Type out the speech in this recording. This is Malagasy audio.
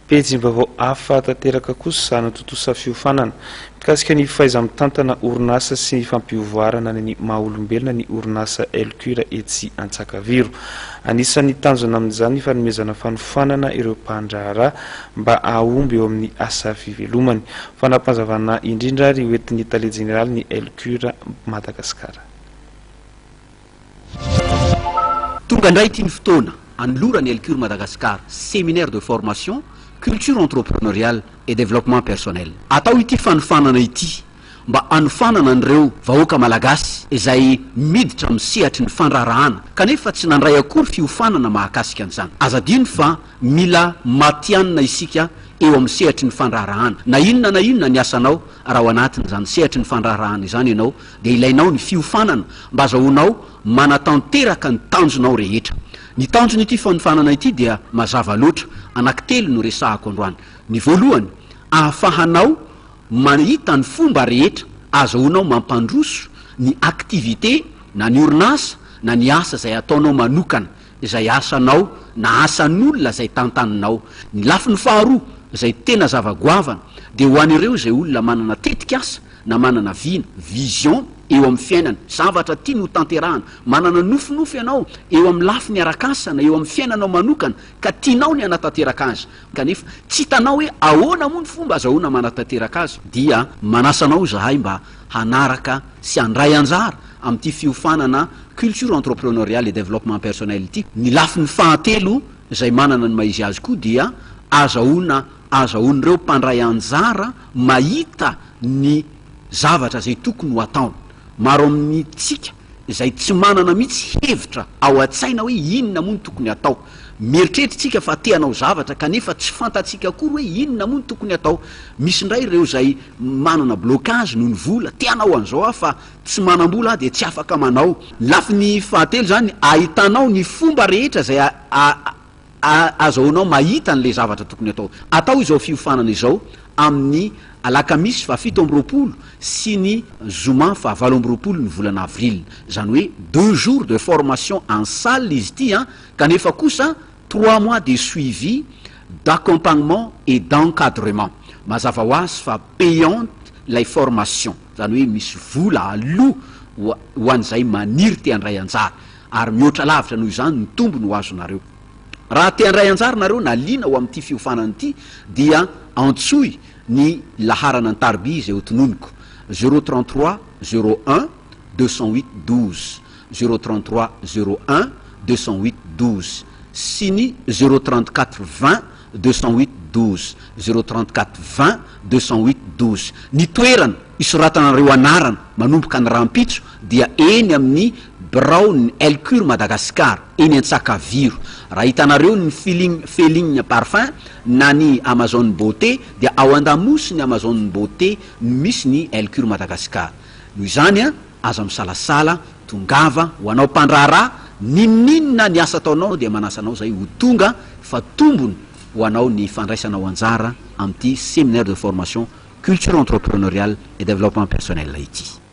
Pejim-baovao hafa tanteraka kosa zany totosa fiofanana mikasika ny faiza mitantana orinasa sy ny fampiovoarana ny maha-olombelona ny orinasa Elcure etsy Antsakaviro. Anisan'ny tanjona amin'izany ny fanomezana fanofanana ireo mpandraharaha mba ahomby eo amin'ny asa fivelomany. Fanampanzavana indrindra ry hoentin'ny Tale Général ny Elcure Madagasikara. Tonga indray ity ny fotoana anoloran'ny Elcure Madagascar séminaire de formation culture entrepreneuriale et développement personnel. Atao ity fanofanana ity mba anofanana an'ireo vahoaka malagasy izay miditra amin'ny sehatry ny fandrarahana kanefa tsy nandray akory fiofanana mahakasika an'izany. Azadino fa mila matianina isika eo amin'ny sehatry ny fandrarahana. Na inona ny asanao raha ao anatin'izany sehatry ny fandrarahana izany ianao dia ilainao ny fiofanana mba azahoanao manatanteraka ny tanjonao rehetra. Ny tanjony ity fanofanana ity dia mazava loatra, anankitelo no resahako androany. Ny voalohany, ahafahanao mahita ny fomba rehetra azahoanao mampandroso ny aktivité na ny orinasa na ny asa izay ataonao manokana, izay asanao na asan'olona izay tantaninao. Ny lafiny faharoa izay tena zavagoavana dia ho an'ireo izay olona manana tetikasa na manana vision eo amin'ny fiainana, zavatra tiany ho tanterahana, manana nofinofy ianao eo amin'ny lafiny arakasa na eo amin'ny fiainanao manokana ka tianao ny anatanteraka azy kanefa tsy hitanao hoe ahoana moa ny fomba azahoana manatanteraka azy, dia manasanao zahay mba hanaraka sy handray anjara amin'ity fiofanana culture entrepreneuriale et développement personnel ity. Ny lafiny fahatelo izay manana ny maizy azy koa dia azahoan'ireo mpandray anjara mahita ny zavatra zay tokony ho atao. Maro amin'ny tsika izay tsy manana mihitsy hevitra ao an-tsaina hoe inona moa ny tokony atao. Mieritreritsika fa teanao zavatra kanefa tsy fantatsika akory hoe inona moa ny tokony atao. Misy indray ireo izay manana blocage noho ny vola, teanao an'izao fa tsy manam-bola dia tsy afaka manao. Lafiny fahatelo zany ahitanao ny fomba rehetra izay azahoanao mahita n'le zavatra tokony atao. Atao izao fiofanana izao amin'ny alakamisy fa 7 sy ny zoma fa 8 ny volana avril, zany hoe 2 jours de formation en salle izy ity kanefa kosa 3 mois de suivi d'accompagnement et d'encadrement. Mazava ho azy fa payante lay formation, zany hoe misy vola aloha ho an'izay maniry te handray anjara ary mihoatra lavitra noho izany ny tombony ho azonareo. Raha te handray anjara nareo na liana ho amin'ity fiofanana ity dia antsoy ny laharana an-tarby izay hotononiko 033 01 208 12 033 01 208 12 sy ny 034 20 208 12 034 20 208 12. Ny toerana isoratanareo anarana manomboka ny rampitso dia eny amin'ny Brown Elcure Madagascar eny Antsakaviro. Raha hitanareo ny Féligne Parfum na ny Amazon Beauté dia ao Andamosy ny Amazon Beauté misy ny Elcure Madagascar. Noho izany aza misalasala tongava ho anao mpandraharaha, ninona ny asa ataonao dia manasanao zay ho tonga fa tombony ho anao ny fandraisanao anjara amin'ity séminaire de formation culture entrepreneuriale et développement personnel ity.